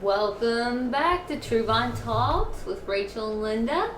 Welcome back to True Vine Talks with Rachel and Linda.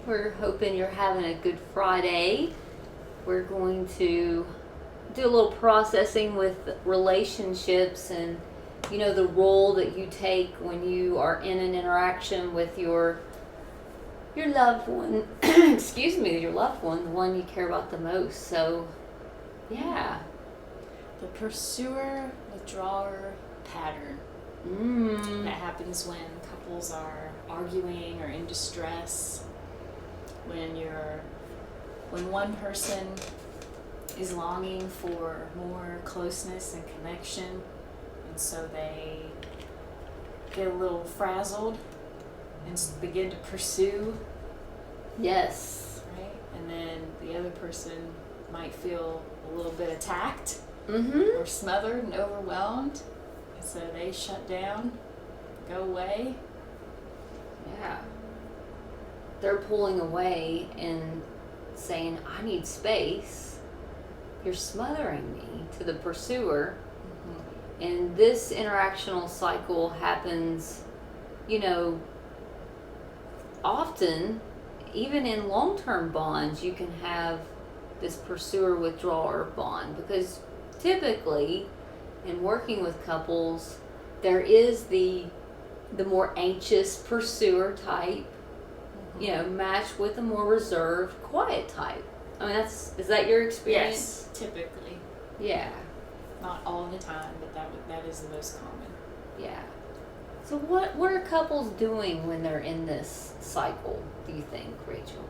We're hoping you're having a good Friday. We're going to do a little processing with relationships and, the role that you take when you are in an interaction with your loved one. Excuse me, your loved one, the one you care about the most. So, yeah. The pursuer withdrawer pattern. That happens when couples are arguing or in distress. When one person is longing for more closeness and connection, and so they get a little frazzled and begin to pursue. Yes. Right? And then the other person might feel a little bit attacked or smothered and overwhelmed. And so they shut down, go away. Yeah. They're pulling away and saying, I need space. You're smothering me to the pursuer. And this interactional cycle happens, often, even in long-term bonds, you can have this pursuer-withdrawer bond, because typically in working with couples, there is the more anxious pursuer type, matched with a more reserved, quiet type. I mean, is that your experience? Yes, typically. Yeah. Not all the time, but that is the most common. Yeah. So what are couples doing when they're in this cycle, do you think, Rachel?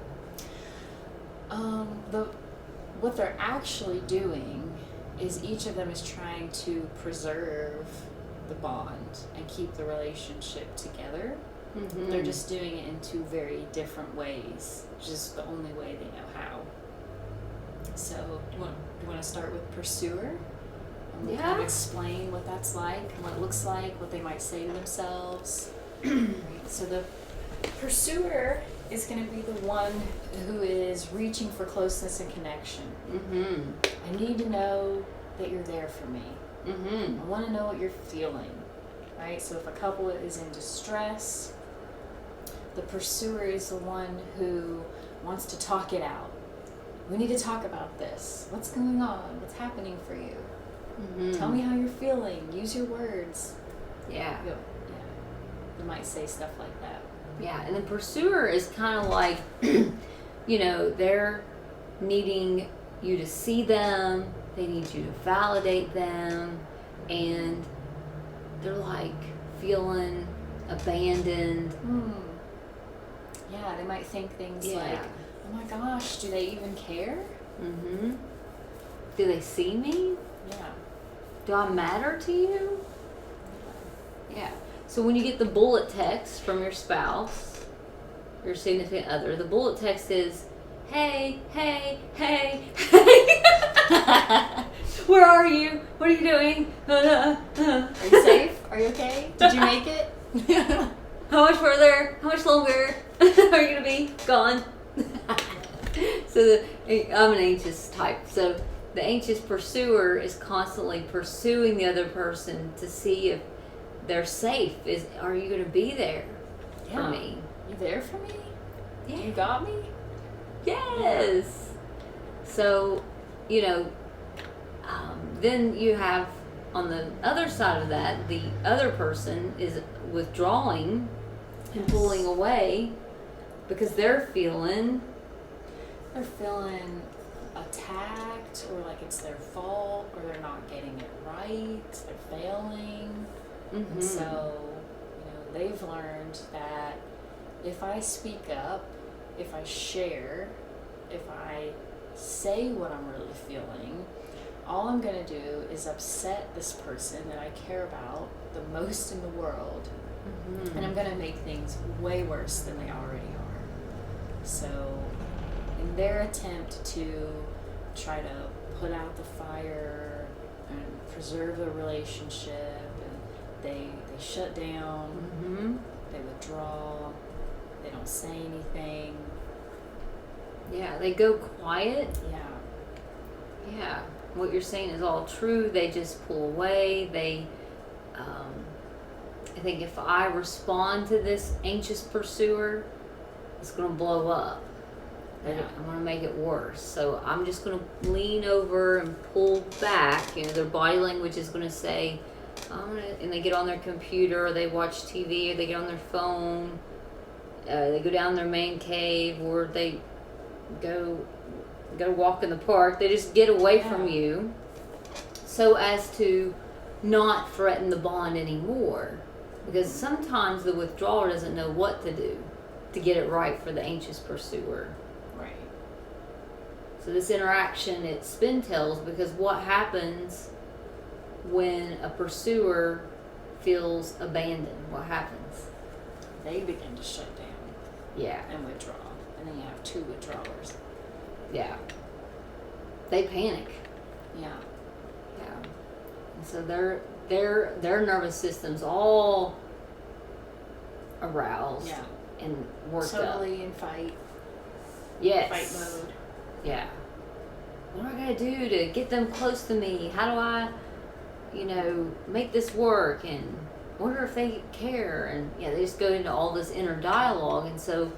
What they're actually doing is each of them is trying to preserve the bond and keep the relationship together. They're just doing it in two very different ways, just the only way they know how. So, do you want to start with pursuer? And kind of explain what that's like, and what it looks like, what they might say to themselves. So the pursuer is going to be the one who is reaching for closeness and connection. I need to know that you're there for me. I want to know what you're feeling. Right? So if a couple is in distress, the pursuer is the one who wants to talk it out. We need to talk about this. What's going on? What's happening for you? Tell me how you're feeling. Use your words. Yeah. You might say stuff like that. Yeah, and the pursuer is kind of like, they're needing you to see them. They need you to validate them. And they're like feeling abandoned. Yeah, they might think things like, oh my gosh, do they even care? Do they see me? Yeah. Do I matter to you? Yeah. So when you get the bullet text from your spouse, your significant other, the bullet text is, hey, hey, hey, hey. Where are you? What are you doing? Are you safe? Are you okay? Did you make it? How much further? How much longer are you going to be gone? So I'm an anxious type. So the anxious pursuer is constantly pursuing the other person to see if they're safe. Are you going to be there for me? You there for me? Yeah. You got me? Yes. So, then you have on the other side of that, the other person is withdrawing and pulling away because they're feeling attacked, or like it's their fault, or they're not getting it right, they're failing. And so, they've learned that if I speak up, if I share, if I say what I'm really feeling, all I'm going to do is upset this person that I care about the most in the world, and I'm going to make things way worse than they already are. So in their attempt to try to put out the fire and preserve the relationship, and they shut down, they withdraw, they don't say anything. Yeah, they go quiet. Yeah. What you're saying is all true. They just pull away. They I think if I respond to this anxious pursuer, it's going to blow up. Yeah. I'm going to make it worse. So I'm just going to lean over and pull back. Their body language is going to say, and they get on their computer, or they watch TV, or they get on their phone, they go down their man cave, or they go walk in the park. They just get away from you so as to not threaten the bond anymore. Because sometimes the withdrawer doesn't know what to do to get it right for the anxious pursuer. Right. So this interaction, it spin tails, because what happens when a pursuer feels abandoned? What happens? They begin to shut down. Yeah. And withdraw. And then you have two withdrawers. Yeah. They panic. Yeah. Yeah. And so their nervous system's all aroused. Yeah. And worked up. Totally in fight. Yes. Fight mode. Yeah. What do I gotta do to get them close to me? How do I, make this work? And wonder if they care. And they just go into all this inner dialogue. And so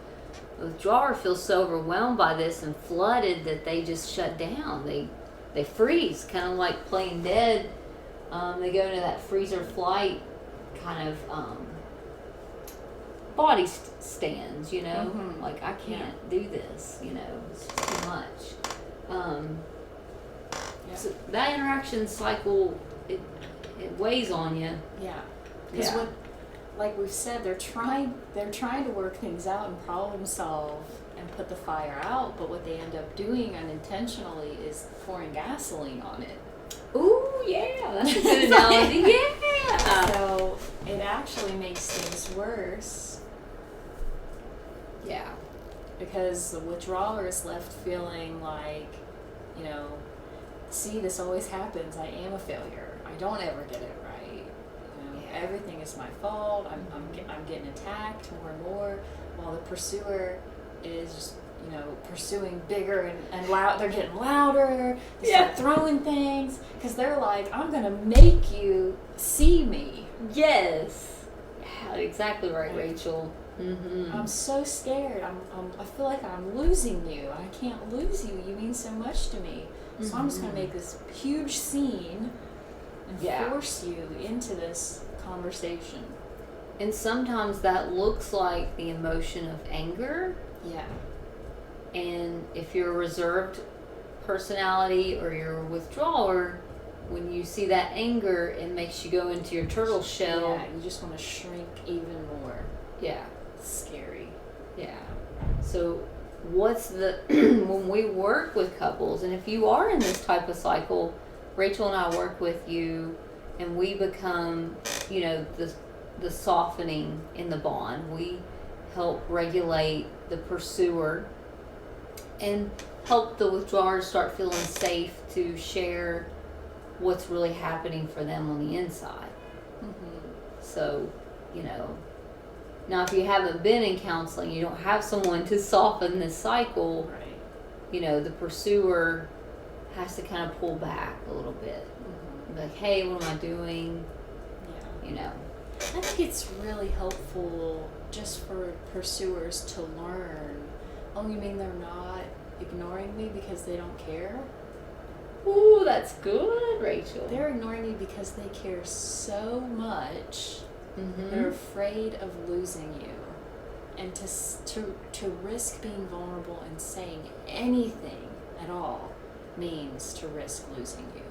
the withdrawer feels so overwhelmed by this and flooded that they just shut down. They freeze, kind of like playing dead. They go into that freeze or flight kind of body stands, Mm-hmm. like I can't do this, it's too much. So that interaction cycle, it weighs on you. Yeah. Because what, like we've said, they're trying to work things out and problem solve and put the fire out, but what they end up doing unintentionally is pouring gasoline on it. Ooh, yeah, that's a good analogy. Yeah. So it actually makes things worse. Yeah. Because the withdrawer is left feeling like, see, this always happens. I am a failure. I don't ever get it right. Everything is my fault. I'm getting attacked more and more, while the pursuer is, pursuing bigger and loud. They're getting louder. They start throwing things because they're like, I'm gonna make you see me. Yes. Yeah, exactly right, Rachel. Mm-hmm. I'm so scared. I feel like I'm losing you. I can't lose you. You mean so much to me. So I'm just gonna make this huge scene and force you into this conversation. And sometimes that looks like the emotion of anger. Yeah. And if you're a reserved personality or you're a withdrawer, when you see that anger, it makes you go into your turtle shell. Yeah, you just want to shrink even more. Yeah. It's scary. Yeah. So what's the when we work with couples, and if you are in this type of cycle, Rachel and I work with you and we become, the softening in the bond. We help regulate the pursuer and help the withdrawer start feeling safe to share what's really happening for them on the inside. Mm-hmm. So, now if you haven't been in counseling, you don't have someone to soften this cycle, right. The pursuer has to kind of pull back a little bit. Mm-hmm. Like, hey, what am I doing? Yeah. I think it's really helpful just for pursuers to learn, oh, you mean they're not ignoring me because they don't care? Ooh, that's good, Rachel. They're ignoring me because they care so much. Mm-hmm. They're afraid of losing you. And to risk being vulnerable and saying anything at all means to risk losing you.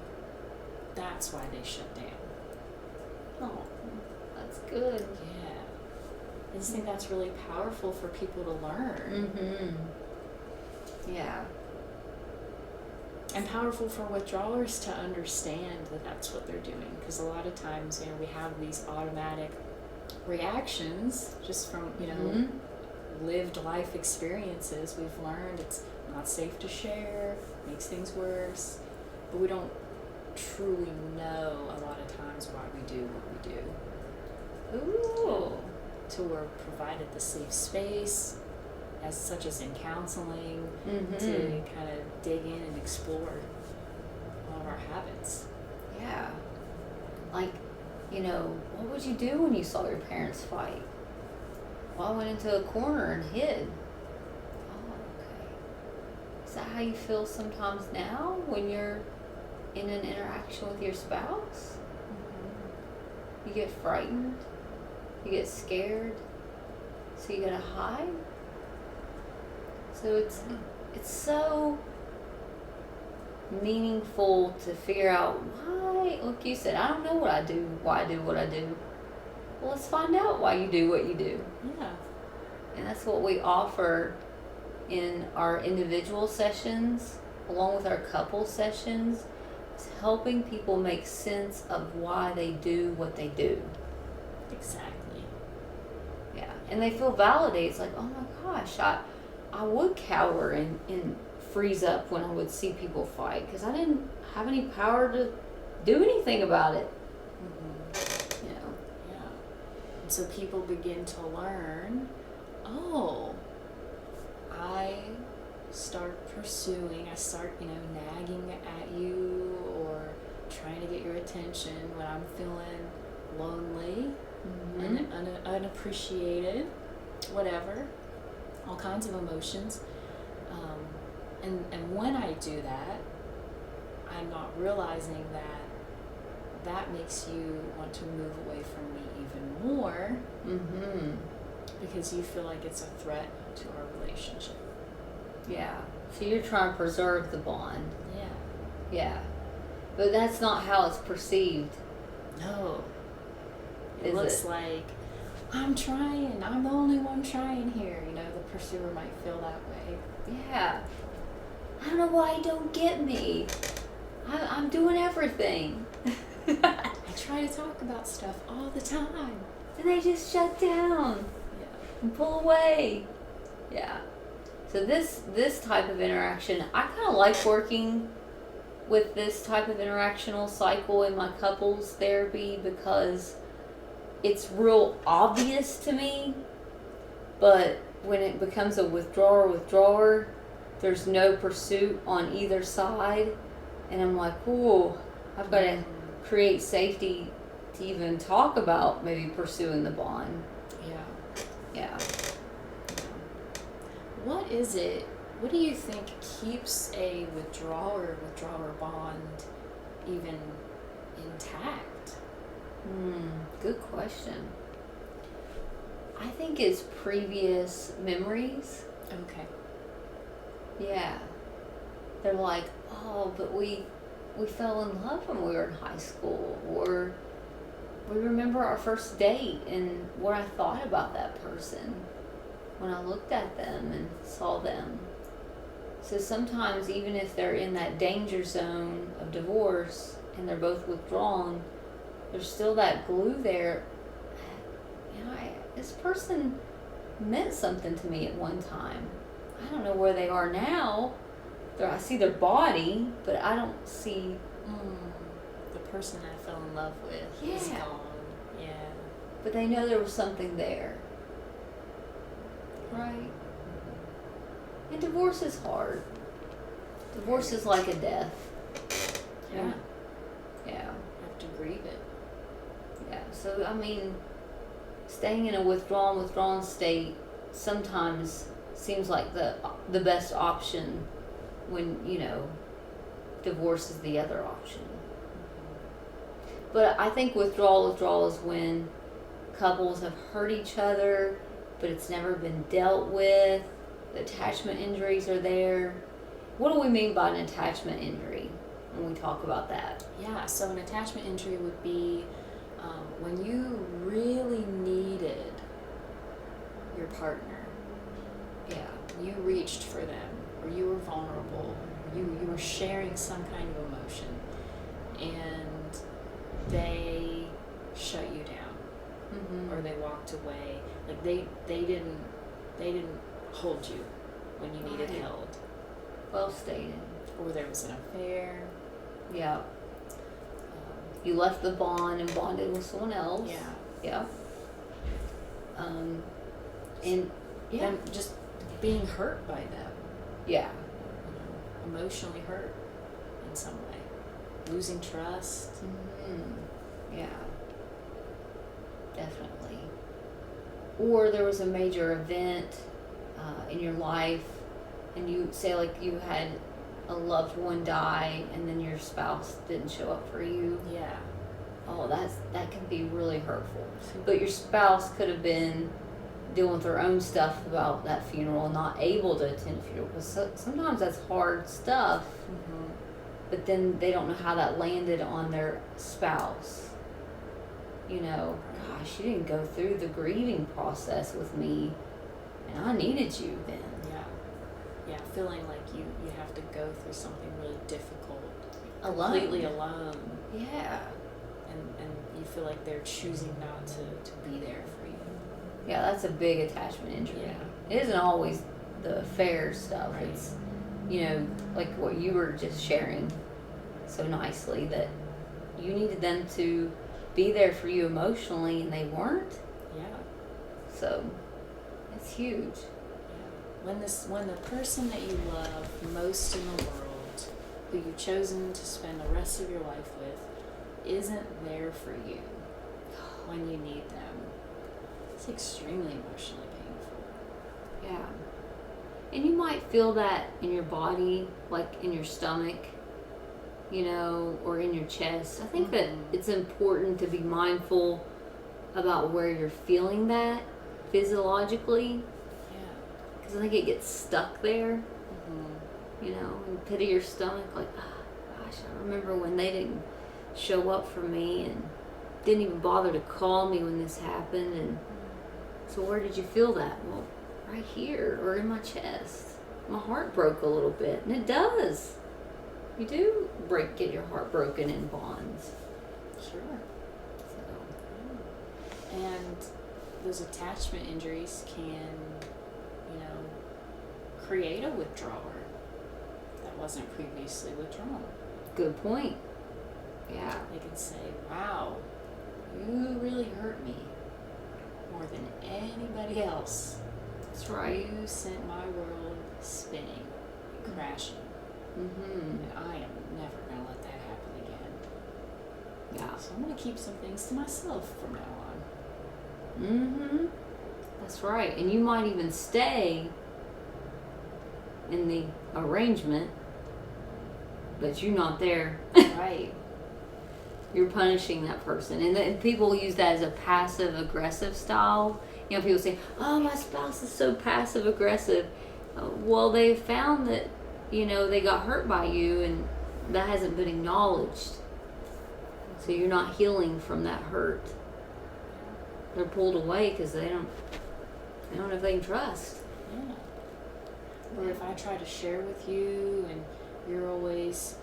That's why they shut down. Oh, that's good. Yeah. I just think that's really powerful for people to learn. Mm-hmm. Yeah. And powerful for withdrawers to understand that that's what they're doing. Because a lot of times, we have these automatic reactions just from, mm-hmm. lived life experiences. We've learned it's not safe to share, makes things worse. But we don't truly know a lot of times why we do what we do. Ooh. Till we're provided the safe space, such as in counseling, mm-hmm. to kind of dig in and explore all of our habits. Yeah. Like, what would you do when you saw your parents fight? Well, I went into a corner and hid. Oh, okay. Is that how you feel sometimes now when you're in an interaction with your spouse? Mm-hmm. You get frightened. You get scared. So you gotta hide. So it's so meaningful to figure out why. Like you said, I don't know what I do, why I do what I do. Well, let's find out why you do what you do. Yeah. And that's what we offer in our individual sessions, along with our couple sessions. It's helping people make sense of why they do what they do. Exactly. Yeah. And they feel validated. It's like, oh my gosh, I would cower and freeze up when I would see people fight because I didn't have any power to do anything about it. Mm-hmm. Yeah. And so people begin to learn, oh, I start nagging at you or trying to get your attention when I'm feeling lonely and unappreciated, whatever, all kinds of emotions. And when I do that, I'm not realizing that makes you want to move away from me even more because you feel like it's a threat to our relationship. Yeah. So you're trying to preserve the bond. Yeah. Yeah. But that's not how it's perceived. No. It looks like, I'm trying. I'm the only one trying here. The pursuer might feel that way. Yeah. I don't know why you don't get me. I'm doing everything. I try to talk about stuff all the time. And they just shut down. Yeah. And pull away. Yeah. So this type of interaction, I kind of like working with this type of interactional cycle in my couples therapy because it's real obvious to me, but when it becomes a withdrawer, there's no pursuit on either side, and I'm like, ooh, I've got to create safety to even talk about maybe pursuing the bond. Yeah. What is it? What do you think keeps a withdrawer bond even intact? Good question. I think it's previous memories. Okay. Yeah. They're like, oh, but we fell in love when we were in high school, or we remember our first date and what I thought about that person when I looked at them and saw them. So sometimes even if they're in that danger zone of divorce and they're both withdrawn, there's still that glue there. This person meant something to me at one time. I don't know where they are now. I see their body, but I don't see the person I fell in love with is gone. Yeah. But they know there was something there. Right? And divorce is hard. Divorce is like a death. Yeah. Yeah. You have to grieve it. Yeah. So, staying in a withdrawn state sometimes seems like the best option when, divorce is the other option. But I think withdrawal is when couples have hurt each other, but it's never been dealt with. The attachment injuries are there. What do we mean by an attachment injury when we talk about that? Yeah, so an attachment injury would be when you really needed your partner. Yeah, you reached for them, or you were vulnerable, or you were sharing some kind of emotion, and they shut you down, or they walked away. Like they didn't hold you when you needed held. Well stated. Or there was an affair. Yeah. You left the bond and bonded with someone else. Yeah. Yeah. And them just being hurt by them. Yeah. Emotionally hurt in some way. Losing trust. Yeah. Definitely. Or there was a major event in your life, and you say like you had a loved one die, and then your spouse didn't show up for you. Yeah. Oh, that can be really hurtful. But your spouse could have been dealing with their own stuff about that funeral, not able to attend the funeral. Because sometimes that's hard stuff, but then they don't know how that landed on their spouse. You know, gosh, you didn't go through the grieving process with me, and I needed you then. Yeah, feeling like you have to go through something really difficult, Alone. completely alone. Yeah. And you feel like they're choosing not to be there for you. Yeah, that's a big attachment injury. Yeah. It isn't always the fair stuff. Right. It's, you know, like what you were just sharing so nicely, that you needed them to be there for you emotionally, and they weren't. Yeah. So it's huge. Yeah. When the person that you love most in the world, who you've chosen to spend the rest of your life with, isn't there for you when you need them, it's extremely emotionally painful. Yeah. And you might feel that in your body, like in your stomach, you know, or in your chest. I think that it's important to be mindful about where you're feeling that physiologically. Yeah. Because I think it gets stuck there, you know, in the pit of your stomach. Like, oh, gosh, I remember when they didn't show up for me and didn't even bother to call me when this happened. And so where did you feel that? Well, right here, or in my chest. My heart broke a little bit, and it does. You do get your heart broken in bonds. Sure. So. And those attachment injuries can, create a withdrawal that wasn't previously withdrawn. Good point. Yeah. They can say, wow, you really hurt me more than anybody else. That's right. You sent my world spinning, crashing. And I am never going to let that happen again. Yeah. So I'm going to keep some things to myself from now on. That's right. And you might even stay in the arrangement, but you're not there. Right. You're punishing that person. And people use that as a passive aggressive style. You know, people say, oh, my spouse is so passive aggressive. Well, they found that, you know, they got hurt by you, and that hasn't been acknowledged. So you're not healing from that hurt. They're pulled away because they don't know if they can trust. Yeah. Or if I try to share with you and you're always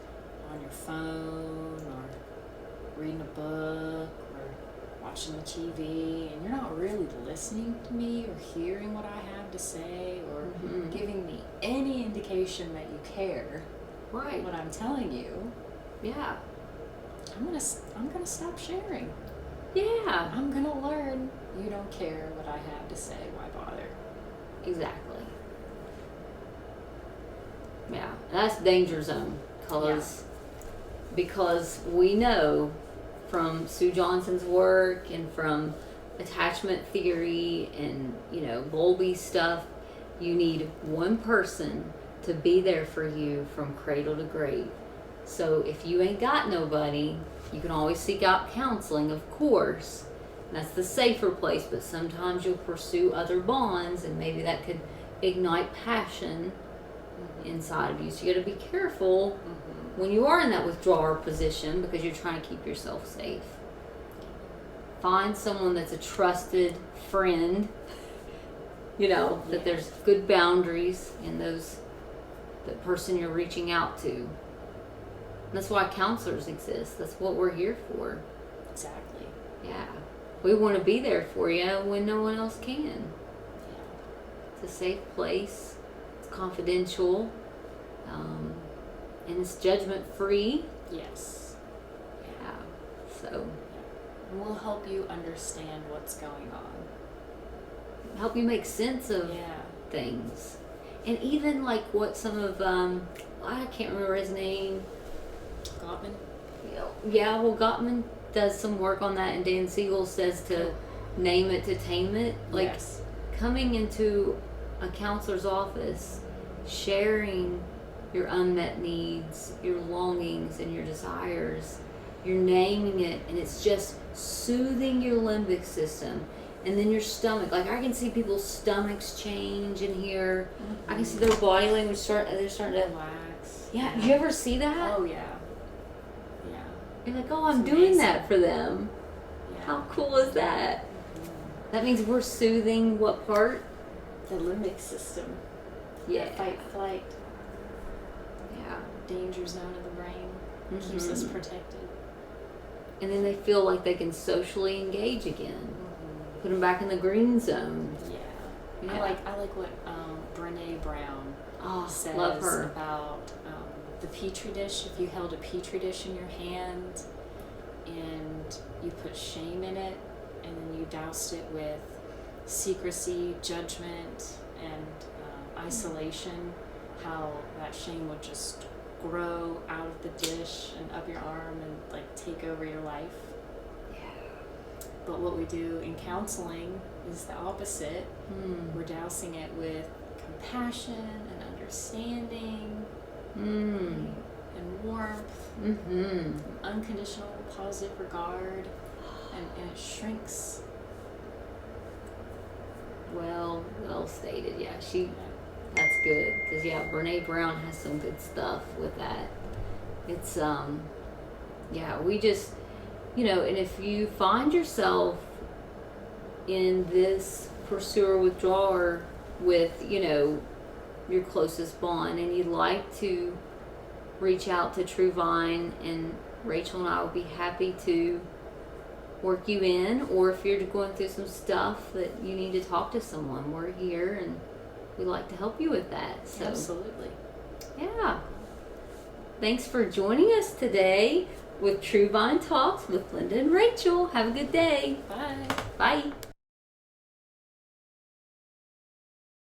on your phone or reading a book or watching the TV, and you're not really listening to me or hearing what I have to say or giving me any indication that you care, right, what I'm telling you, yeah, I'm gonna stop sharing. Yeah, I'm gonna learn you don't care what I have to say. Why bother? Exactly. Yeah, that's danger zone because we know from Sue Johnson's work and from attachment theory and, you know, Bowlby's stuff, you need one person to be there for you from cradle to grave. So if you ain't got nobody, you can always seek out counseling, of course. That's the safer place, but sometimes you'll pursue other bonds, and maybe that could ignite passion inside of you. So you got to be careful when you are in that withdrawal position, because you're trying to keep yourself safe. Find someone that's a trusted friend, you know, that there's good boundaries in the person you're reaching out to. And that's why counselors exist. That's what we're here for. Exactly. Yeah. We want to be there for you when no one else can. Yeah. It's a safe place. It's confidential. And it's judgment free. Yes. Yeah. So. And we'll help you understand what's going on. Help you make sense of things. And even like what some of, I can't remember his name. Gottman? Yeah, well, Gottman does some work on that, and Dan Siegel says to name it to tame it. Like yes. coming into a counselor's office, sharing your unmet needs, your longings, and your desires. You're naming it, and it's just soothing your limbic system. And then your stomach, like I can see people's stomachs change in here. I can see their body language they're starting to relax. Yeah, do you ever see that? Oh yeah. Yeah. You're like, oh, I'm It's doing amazing. that for them. Yeah. How cool is that? That means we're soothing what part? The limbic system. Yeah. Fight, flight, Yeah. danger zone of the brain. Keeps us protected. And then they feel like they can socially engage again. Put them back in the green zone. Yeah. I like what Brene Brown says love her. about the petri dish. If you held a petri dish in your hand and you put shame in it, and then you doused it with secrecy, judgment, and isolation, how that shame would just grow out of the dish and up your arm and like take over your life. But what we do in counseling is the opposite. We're dousing it with compassion and understanding and warmth, unconditional positive regard, and it shrinks. Well stated. Yeah, that's good. Because Brene Brown has some good stuff with that. It's we just, and if you find yourself in this pursuer withdrawer with, your closest bond, and you'd like to reach out to True Vine, and Rachel and I will be happy to work you in, or if you're going through some stuff that you need to talk to someone, we're here and we like to help you with that. So absolutely. Yeah. Thanks for joining us today with True Vine Talks with Linda and Rachel. Have a good day. Bye. Bye.